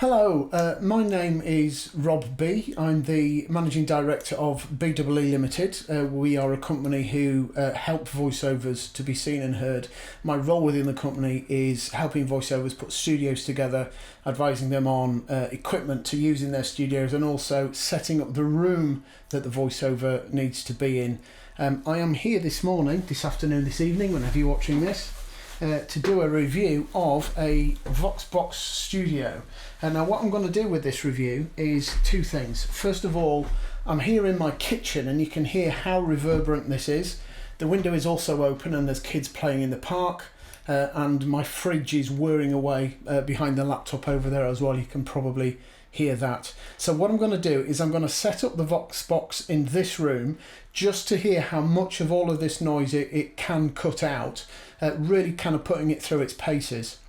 Hello, my name is Rob B. I'm the Managing Director of BEE Limited. We are a company who help voiceovers to be seen and heard. My role within the company is helping voiceovers put studios together, advising them on equipment to use in their studios, and also setting up the room that the voiceover needs to be in. I am here this morning, this afternoon, this evening, whenever you're watching this, to do a review of a VOXBOX studio. And now what I'm going to do with this review is two things. First of all, I'm here in my kitchen and you can hear how reverberant this is. The window is also open and there's kids playing in the park, and my fridge is whirring away behind the laptop over there as well. You can probably hear that. So what I'm going to do is I'm going to set up the VOXBOX in this room just to hear how much of all of this noise it can cut out, really kind of putting it through its paces.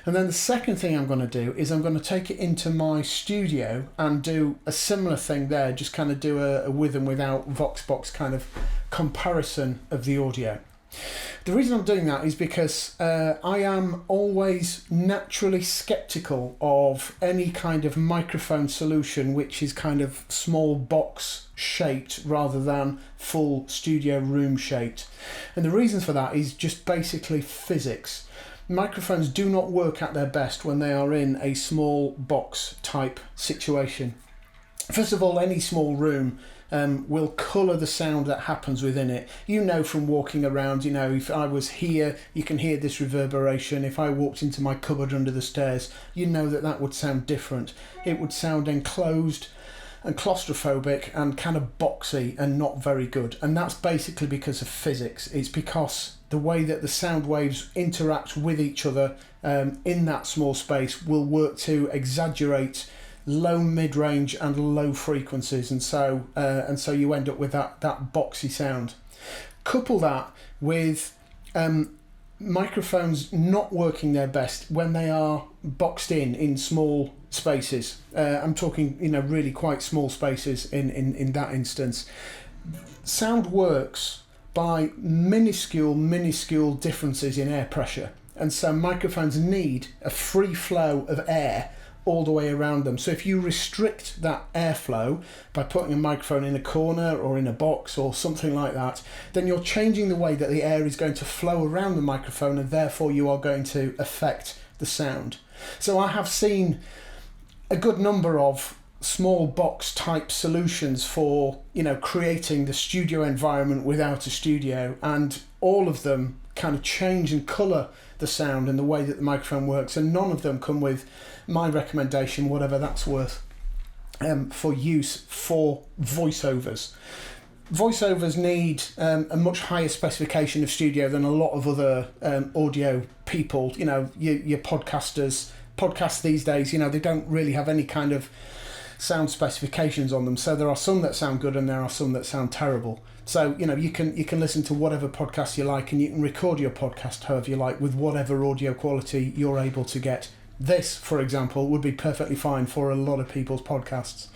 And then the second thing I'm going to do is I'm going to take it into my studio and do a similar thing there, just kind of do a with and without VOXBOX kind of comparison of the audio. The reason I'm doing that is because I am always naturally skeptical of any kind of microphone solution which is kind of small box shaped rather than full studio room shaped. And the reasons for that is just basically physics. Microphones do not work at their best when they are in a small box type situation. First of all, any small room will colour the sound that happens within it. You know from walking around, you know, if I was here, you can hear this reverberation. If I walked into my cupboard under the stairs, you know that that would sound different. It would sound enclosed and claustrophobic and kind of boxy and not very good. And that's basically because of physics. It's because the way that the sound waves interact with each other in that small space will work to exaggerate low mid-range and low frequencies, and so you end up with that boxy sound. Couple that with microphones not working their best when they are boxed in small spaces. I'm talking, you know, really quite small spaces in that instance. Sound works by minuscule differences in air pressure, and so microphones need a free flow of air all the way around them. So if you restrict that airflow by putting a microphone in a corner or in a box or something like that, then you're changing the way that the air is going to flow around the microphone, and therefore you are going to affect the sound. So I have seen a good number of small box type solutions for, you know, creating the studio environment without a studio, and all of them kind of change and colour the sound and the way that the microphone works, and none of them come with my recommendation, whatever that's worth, for use for voiceovers. Voiceovers need a much higher specification of studio than a lot of other audio people. You know, your podcasts these days, you know, they don't really have any kind of sound specifications on them. So there are some that sound good and there are some that sound terrible. So, you know, you can listen to whatever podcast you like, and you can record your podcast however you like with whatever audio quality you're able to get. This, for example, would be perfectly fine for a lot of people's podcasts.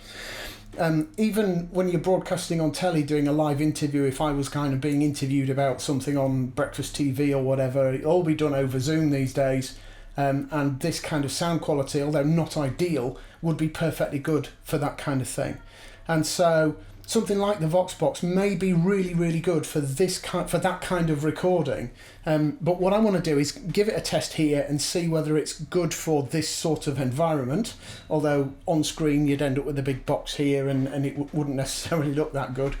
Even when you're broadcasting on telly, doing a live interview, if I was kind of being interviewed about something on breakfast TV or whatever, it'll all be done over Zoom these days. And this kind of sound quality, although not ideal, would be perfectly good for that kind of thing. And so something like the VOXBOX may be really, really good for that kind of recording. But what I want to do is give it a test here and see whether it's good for this sort of environment. Although on screen you'd end up with a big box here and it wouldn't necessarily look that good.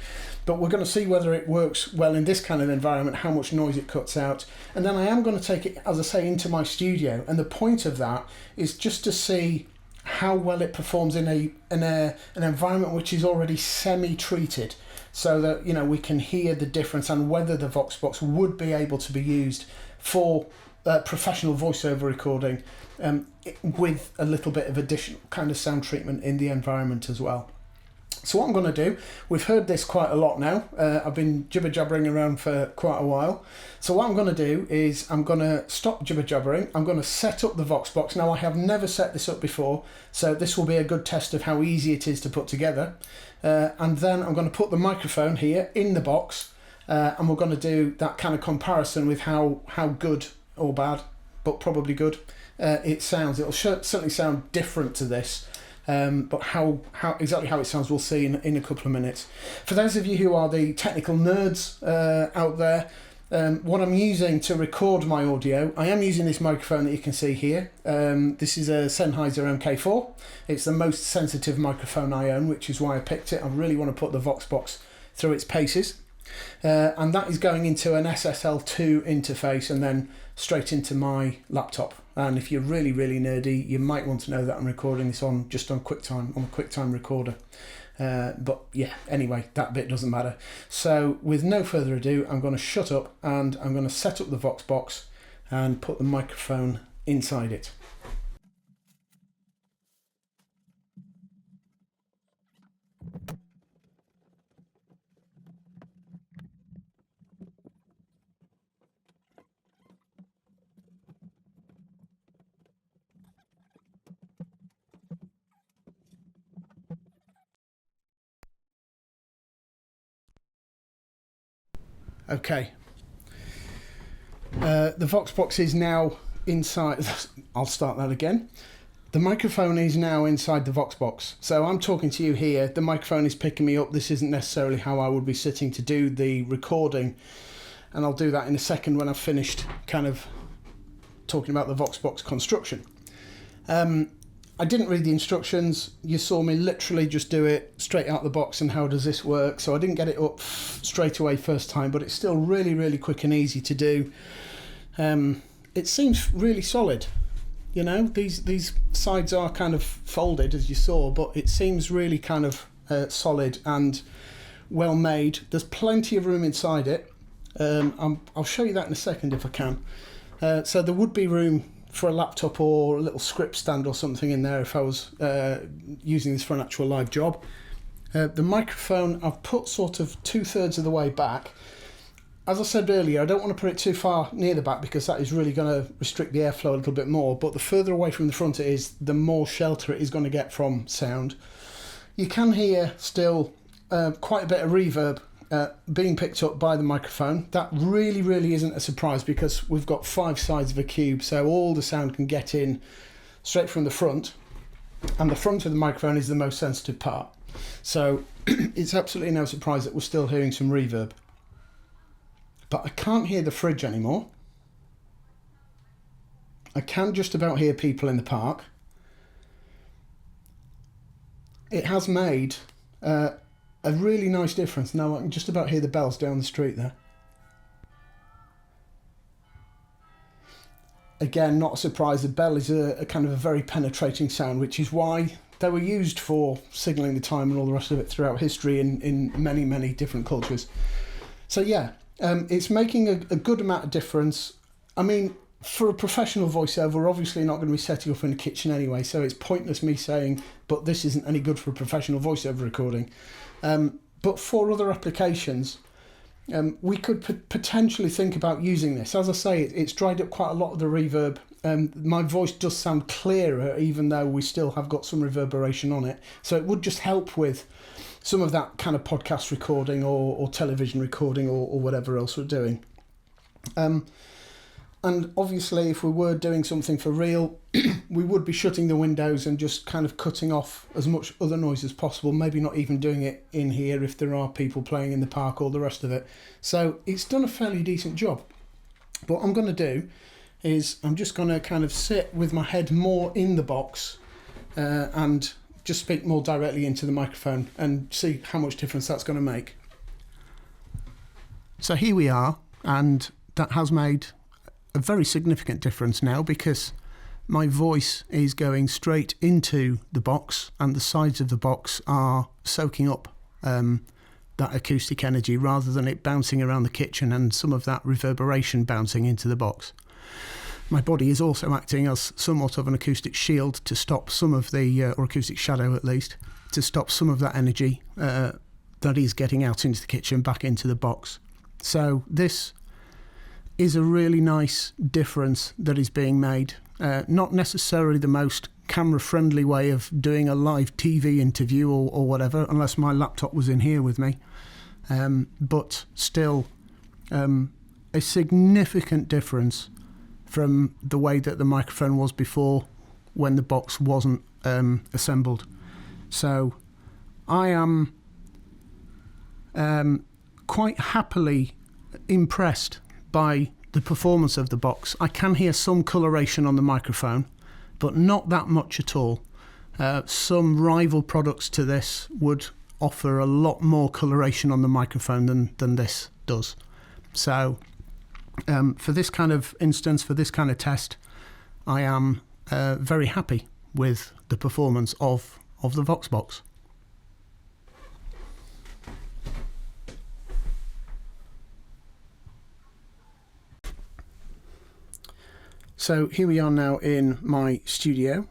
But we're going to see whether it works well in this kind of environment, how much noise it cuts out. And then I am going to take it, as I say, into my studio. And the point of that is just to see how well it performs in an environment which is already semi-treated, so that, you know, we can hear the difference and whether the VOXBOX would be able to be used for professional voiceover recording with a little bit of additional kind of sound treatment in the environment as well. So what I'm going to do, we've heard this quite a lot now, I've been jibber-jabbering around for quite a while. So what I'm going to do is I'm going to stop jibber-jabbering, I'm going to set up the VOXBOX. Now I have never set this up before, so this will be a good test of how easy it is to put together. And then I'm going to put the microphone here in the box, and we're going to do that kind of comparison with how good or bad, but probably good, it sounds. It'll certainly sound different to this. But exactly how it sounds we'll see in a couple of minutes. For those of you who are the technical nerds out there, what I'm using to record my audio, I am using this microphone that you can see here. This is a Sennheiser MK4. It's the most sensitive microphone I own, which is why I picked it. I really want to put the VOXBOX through its paces. And that is going into an SSL2 interface and then straight into my laptop. And if you're really, really nerdy, you might want to know that I'm recording this on QuickTime, on a QuickTime recorder. But yeah, anyway, that bit doesn't matter. So with no further ado, I'm going to shut up and I'm going to set up the VOXBOX and put the microphone inside it. Okay, the VOXBOX is now inside. I'll start that again. The microphone is now inside the VOXBOX. So I'm talking to you here. The microphone is picking me up. This isn't necessarily how I would be sitting to do the recording. And I'll do that in a second when I've finished kind of talking about the VOXBOX construction. I didn't read the instructions. You saw me literally just do it straight out the box and how does this work. So I didn't get it up straight away first time, but it's still really, really quick and easy to do. It seems really solid. You know, these sides are kind of folded as you saw, but it seems really kind of solid and well made. There's plenty of room inside it. I'll show you that in a second if I can. So there would be room for a laptop or a little script stand or something in there if I was using this for an actual live job. The microphone I've put sort of 2/3 of the way back. As I said earlier, I don't want to put it too far near the back because that is really going to restrict the airflow a little bit more, but the further away from the front it is, the more shelter it is going to get from sound. You can hear still quite a bit of reverb being picked up by the microphone. That really isn't a surprise because we've got 5 sides of a cube, so all the sound can get in straight from the front, and the front of the microphone is the most sensitive part. So it's absolutely no surprise that we're still hearing some reverb. But I can't hear the fridge anymore. I can just about hear people in the park. It has made a really nice difference. Now I can just about hear the bells down the street there. Again, not a surprise, the bell is a kind of a very penetrating sound, which is why they were used for signalling the time and all the rest of it throughout history in many different cultures. So yeah, it's making a good amount of difference. I mean, for a professional voiceover, we're obviously not going to be setting up in a kitchen anyway, so it's pointless me saying, but this isn't any good for a professional voiceover recording. But for other applications, we could potentially think about using this. As I say, it's dried up quite a lot of the reverb. My voice does sound clearer, even though we still have got some reverberation on it. So it would just help with some of that kind of podcast recording or television recording or whatever else we're doing. And obviously, if we were doing something for real, we would be shutting the windows and just kind of cutting off as much other noise as possible, maybe not even doing it in here if there are people playing in the park or the rest of it. So it's done a fairly decent job. But what I'm going to do is I'm just going to kind of sit with my head more in the box and just speak more directly into the microphone and see how much difference that's going to make. So here we are, and that has made a very significant difference now because my voice is going straight into the box and the sides of the box are soaking up that acoustic energy rather than it bouncing around the kitchen and some of that reverberation bouncing into the box. My body is also acting as somewhat of an acoustic shield to stop some of the, or acoustic shadow at least, to stop some of that energy that is getting out into the kitchen back into the box. So this is a really nice difference that is being made. Not necessarily the most camera-friendly way of doing a live TV interview or whatever, unless my laptop was in here with me. But still, a significant difference from the way that the microphone was before, when the box wasn't assembled. So I am quite happily impressed by the performance of the box. I can hear some coloration on the microphone, but not that much at all. Some rival products to this would offer a lot more coloration on the microphone than this does. So for this kind of instance, for this kind of test, I am very happy with the performance of the VOXBOX. So here we are now in my studio.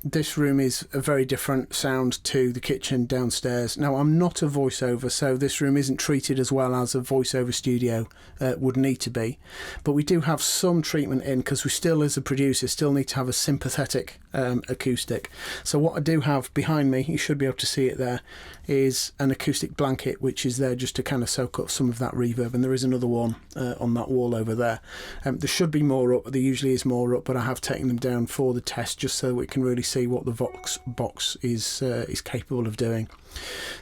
This room is a very different sound to the kitchen downstairs. Now, I'm not a voiceover, so this room isn't treated as well as a voiceover studio would need to be. But we do have some treatment in, because we still, as a producer, still need to have a sympathetic acoustic. So what I do have behind me, you should be able to see it there, is an acoustic blanket, which is there just to kind of soak up some of that reverb. And there is another one on that wall over there. There should be more up. There usually is more up, but I have taken them down for the test just so we can really see what the VOXBOX is capable of doing.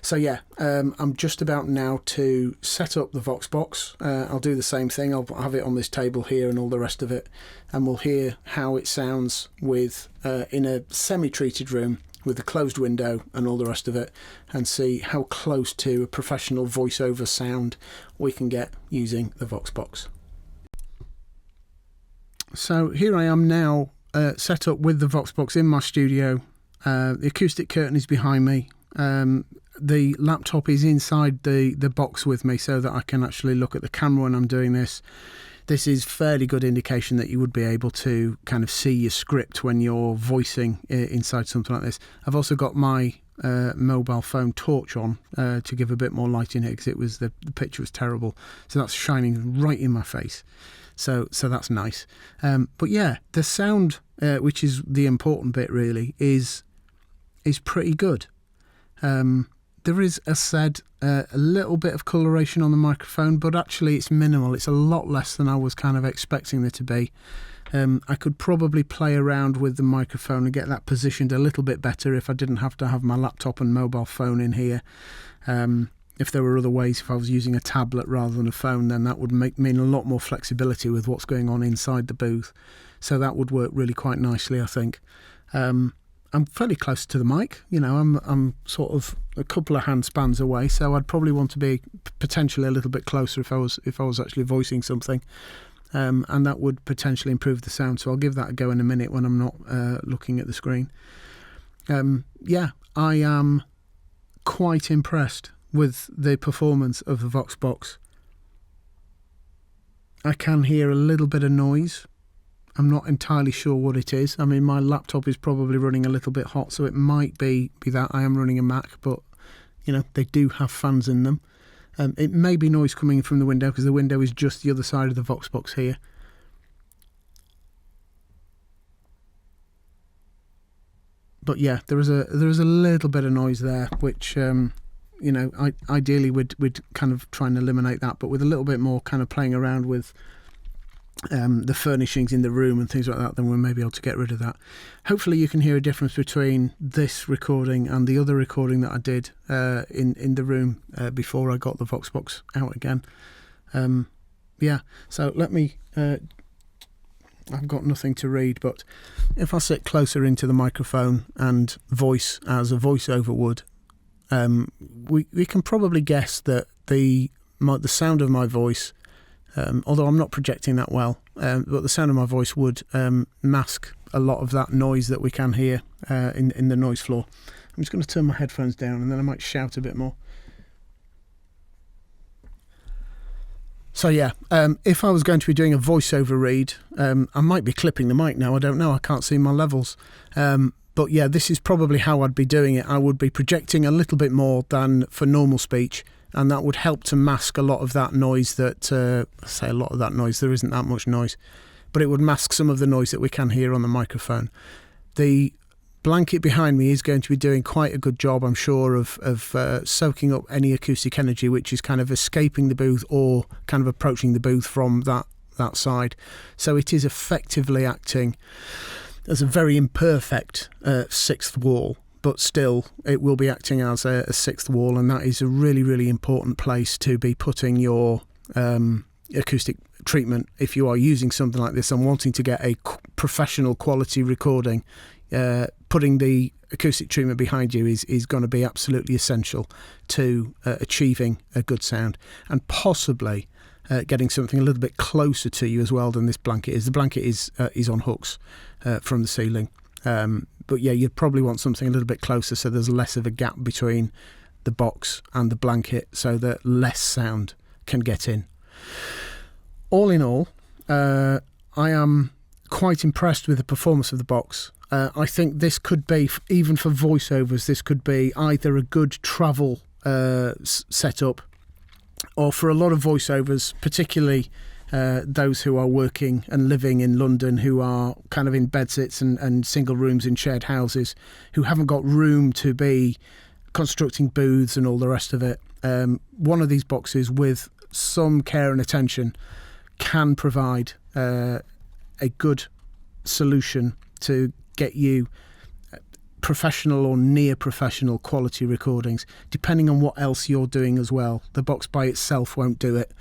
So yeah, I'm just about now to set up the VOXBOX. I'll do the same thing. I'll have it on this table here and all the rest of it, and we'll hear how it sounds with in a semi-treated room with a closed window and all the rest of it, and see how close to a professional voiceover sound we can get using the VOXBOX. So here I am now set up with the VOXBOX in my studio. The acoustic curtain is behind me. The laptop is inside the box with me so that I can actually look at the camera when I'm doing this. This is fairly good indication that you would be able to kind of see your script when you're voicing inside something like this. I've also got my mobile phone torch on to give a bit more light in here, because the picture was terrible. So that's shining right in my face. So that's nice. But yeah, the sound, which is the important bit really, is pretty good. There is, as said, a little bit of coloration on the microphone, but actually it's minimal. It's a lot less than I was kind of expecting there to be. I could probably play around with the microphone and get that positioned a little bit better if I didn't have to have my laptop and mobile phone in here. If there were other ways, if I was using a tablet rather than a phone, then that would mean a lot more flexibility with what's going on inside the booth. So that would work really quite nicely, I think. I'm fairly close to the mic, you know, I'm sort of a couple of hand spans away, so I'd probably want to be potentially a little bit closer if I was actually voicing something, and that would potentially improve the sound. So I'll give that a go in a minute when I'm not looking at the screen. Yeah, I am quite impressed with the performance of the VOXBOX. I can hear a little bit of noise. I'm not entirely sure what it is. I mean, my laptop is probably running a little bit hot, so it might be that I am running a Mac, but, you know, they do have fans in them. It may be noise coming from the window, because the window is just the other side of the VOXBOX here. But yeah, there is a little bit of noise there, which, you know, ideally we'd kind of try and eliminate that, but with a little bit more kind of playing around with the furnishings in the room and things like that, then we'll maybe able to get rid of that. Hopefully you can hear a difference between this recording and the other recording that I did in the room before I got the VOXBOX out again. Yeah, so let me I've got nothing to read, but if I sit closer into the microphone and voice as a voiceover would, we can probably guess that the sound of my voice, although I'm not projecting that well, but the sound of my voice would mask a lot of that noise that we can hear in the noise floor. I'm just going to turn my headphones down, and then I might shout a bit more. So yeah, if I was going to be doing a voiceover read, I might be clipping the mic now, I don't know, I can't see my levels. But yeah, this is probably how I'd be doing it. I would be projecting a little bit more than for normal speech, and that would help to mask a lot of that noise that, I say a lot of that noise, there isn't that much noise, but it would mask some of the noise that we can hear on the microphone. The blanket behind me is going to be doing quite a good job, I'm sure, of soaking up any acoustic energy which is kind of escaping the booth or kind of approaching the booth from that that side. So it is effectively acting as a very imperfect sixth wall, but still it will be acting as a sixth wall, and that is a really, really important place to be putting your acoustic treatment if you are using something like this and wanting to get a professional quality recording. Putting the acoustic treatment behind you is going to be absolutely essential to achieving a good sound, and possibly getting something a little bit closer to you as well than this blanket is. The blanket is on hooks from the ceiling, but yeah, you'd probably want something a little bit closer so there's less of a gap between the box and the blanket so that less sound can get in. All in all, I am quite impressed with the performance of the box. I think this could be, even for voiceovers, this could be either a good travel setup, or for a lot of voiceovers, particularly those who are working and living in London, who are kind of in bedsits and single rooms in shared houses, who haven't got room to be constructing booths and all the rest of it. One of these boxes with some care and attention can provide a good solution to get you professional or near professional quality recordings, depending on what else you're doing as well. The box by itself won't do it,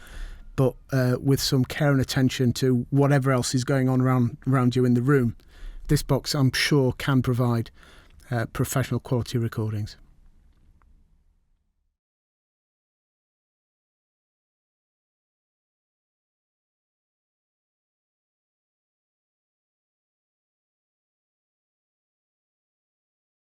but with some care and attention to whatever else is going on around you in the room, this box, I'm sure, can provide professional quality recordings.